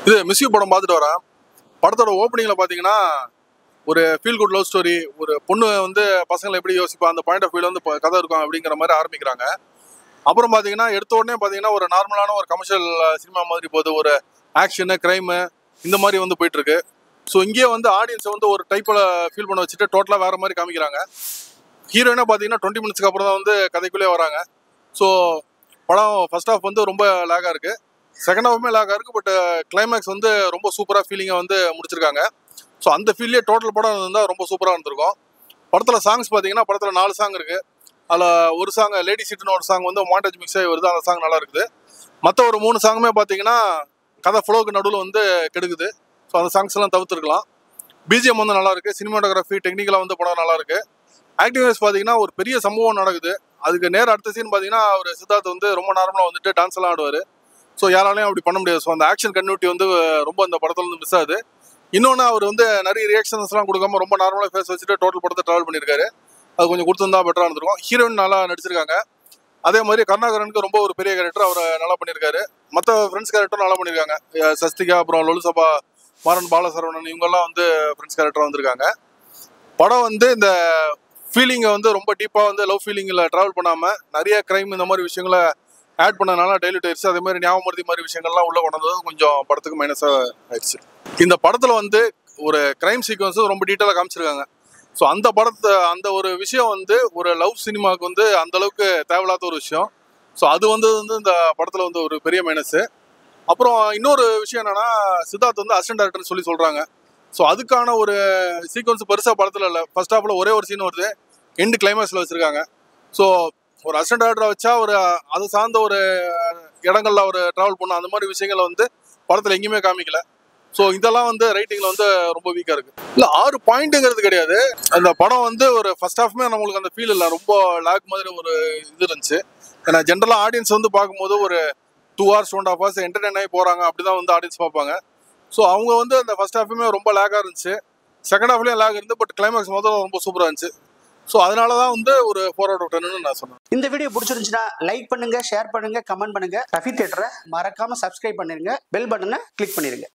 இது மிஸ்யூ படம் பார்த்துட்டு வரேன். படத்தோட ஓப்பனிங்ல பாத்தீங்கன்னா ஒரு ஃபீல் குட் லவ் ஸ்டோரி, ஒரு பொண்ணு வந்து பசங்களை எப்படி யோசிப்பா அந்த பாயிண்ட் ஆஃப் வியூல வந்து கதை இருக்கும் அப்படிங்கிற மாதிரி ஆரம்பிக்கிறாங்க. அப்புறம் பாத்தீங்கன்னா எடுத்த உடனே பாத்தீங்கன்னா ஒரு நார்மலான ஒரு கமர்ஷியல் சினிமா மாதிரி போகுது. ஒரு ஆக்ஷனு, கிரைமு இந்த மாதிரி வந்து போயிட்டு இருக்கு. ஸோ இங்கேயே வந்து ஆடியன்ஸை வந்து ஒரு டைப்பில் ஃபீல் பண்ண வச்சுட்டு டோட்டலாக வேற மாதிரி காமிக்கிறாங்க. ஹீரோயினா பார்த்தீங்கன்னா 20 மினிட்ஸ்க்கு அப்புறம் தான் வந்து கதைக்குள்ளே வராங்க. ஸோ படம் ஃபர்ஸ்ட் ஹாஃப் வந்து ரொம்ப லேகாக இருக்கு, செகண்ட் ஹாஃபுமே லேகாக இருக்கு. பட் கிளைமேக்ஸ் வந்து ரொம்ப சூப்பராக ஃபீலிங்காக வந்து முடிச்சிருக்காங்க. ஸோ அந்த ஃபீல்லே டோட்டல் படம் இருந்தால் ரொம்ப சூப்பராக இருந்திருக்கும். படத்தில் சாங்ஸ் பார்த்தீங்கன்னா படத்தில் 4 சாங் இருக்கு. அதில் ஒரு சாங் லேடி சீட்டுன்னு ஒரு சாங் வந்து மாண்டேஜ் மிக்ஸ் ஆகி வருது, அந்த சாங் நல்லா இருக்குது. மற்ற ஒரு 3 சாங்குமே பார்த்தீங்கன்னா கதை ஃப்ளோக்கு நடுவில் வந்து கெடுக்குது. ஸோ அந்த சாங்ஸ் எல்லாம் தவிர்த்துருக்கலாம். பிஜிஎம் வந்து நல்லா இருக்கு, சினிமாட்டோகிராஃபி டெக்னிக்கலாக வந்து படம் நல்லா இருக்கு. ஆக்டிங் வைஸ் பார்த்தீங்கன்னா ஒரு பெரிய சம்பவம் நடக்குது. அதுக்கு நேர அடுத்த சீன் பார்த்தீங்கன்னா ஒரு சித்தார்த் வந்து ரொம்ப நார்மலாக வந்துட்டு டான்ஸ் எல்லாம் ஆடுவார். ஸோ யாராலையும் அப்படி பண்ண முடியாது. ஸோ அந்த ஆக்ஷன் கன்யூட்டி வந்து ரொம்ப அந்த படத்துல வந்து மிஸ் ஆகுது. இன்னொன்று அவர் வந்து நிறைய ரியாக்ஷன்ஸ்லாம் கொடுக்காம ரொம்ப நார்மலாக ஃபேஸ் வச்சுட்டு டோட்டல் படத்தை ட்ராவல் பண்ணியிருக்காரு. அது கொஞ்சம் கொடுத்துருந்தா பெட்டராக இருந்திருக்கும். ஹீரோயின் நல்லா நடிச்சிருக்காங்க. அதே மாதிரி கருணாகரனுக்கு ரொம்ப ஒரு பெரிய கேரக்டர், அவர் நல்லா பண்ணியிருக்காரு. மற்ற ஃப்ரெண்ட்ஸ் கேரக்டரும் நல்லா பண்ணியிருக்காங்க. சஸ்திகா, அப்புறம் லொலுசபா, மாறன் பாலசரவணன், இவங்கெல்லாம் வந்து ஃப்ரெண்ட்ஸ் கேரக்டர் வந்திருக்காங்க. படம் வந்து இந்த ஃபீலிங்கை வந்து ரொம்ப டீப்பாக வந்து லவ் ஃபீலிங்கில் ட்ராவல் பண்ணாமல் நிறைய கிரைம் இந்த மாதிரி விஷயங்களை ஆட் பண்ணனால டைல்யூட் ஆயிடுச்சு. அதே மாதிரி ஞாபகமூர்த்தி மாதிரி விஷயங்கள்லாம் உள்ள கொண்டு வந்தது கொஞ்சம் படத்துக்கு மைனஸாக ஆயிடுச்சு. இந்த படத்தில் வந்து ஒரு கிரைம் சீக்வன்ஸும் ரொம்ப டீட்டெயிலாக காமிச்சிருக்காங்க. ஸோ அந்த படத்தை அந்த ஒரு விஷயம் வந்து ஒரு லவ் சினிமாவுக்கு வந்து அந்த அளவுக்கு தேவையில்லாத ஒரு விஷயம். ஸோ அது வந்து இந்த படத்தில் வந்து ஒரு பெரிய மைனஸு. அப்புறம் இன்னொரு விஷயம் என்னன்னா, சித்தார்த் வந்து அசிஸ்டன்ட் டைரக்டர்னு சொல்லி சொல்கிறாங்க. ஸோ அதுக்கான ஒரு சீக்வன்ஸ் பெருசாக படத்தில் இல்லை. ஃபர்ஸ்ட் ஹாஃபில் ஒரே ஒரு சீன் வருது, எண்டு கிளைமேக்ஸில் வச்சுருக்காங்க. ஸோ ஒரு அசிஸ்டன்ட் டைரக்டரை வச்சா ஒரு அது சார்ந்த ஒரு இடங்கள்ல ஒரு ட்ராவல் பண்ண அந்த மாதிரி விஷயங்களை வந்து படத்தில் எங்கேயுமே காமிக்கல. ஸோ இதெல்லாம் வந்து ரைட்டிங்கில் வந்து ரொம்ப வீக்காக இருக்குது. இல்லை 6 பாயிண்ட்டுங்கிறது கிடையாது. அந்த படம் வந்து ஒரு ஃபர்ஸ்ட் ஹாஃப்மே நம்மளுக்கு அந்த ஃபீல் இல்லை, ரொம்ப லேக் மாதிரி ஒரு இது இருந்துச்சு. ஏன்னா ஜென்ரலாக ஆடியன்ஸ் வந்து பார்க்கும்போது ஒரு 2 hours 2.5 hours என்டர்டைன் ஆகி போகிறாங்க, அப்படி தான் வந்து ஆடியன்ஸ் பார்ப்பாங்க. ஸோ அவங்க வந்து அந்த ஃபர்ஸ்ட் ஹாஃபுமே ரொம்ப லேக்காக இருந்துச்சு, செகண்ட் ஹாஃப்லேயும் லேக் இருந்து, பட் கிளைமேக்ஸ் முதல்ல ரொம்ப சூப்பராக இருந்துச்சு. ஸோ அதனால தான் வந்து ஒரு 4 out of 10 நான் சொன்னேன். இந்த வீடியோ பிடிச்சிருந்துச்சுன்னா லைக் பண்ணுங்க, ஷேர் பண்ணுங்க, கமெண்ட் பண்ணுங்க. ரஃபி தியேட்டரை மறக்காம சப்ஸ்கிரைப் பண்ணிருங்க, பெல் பட்டனை கிளிக் பண்ணிருங்க.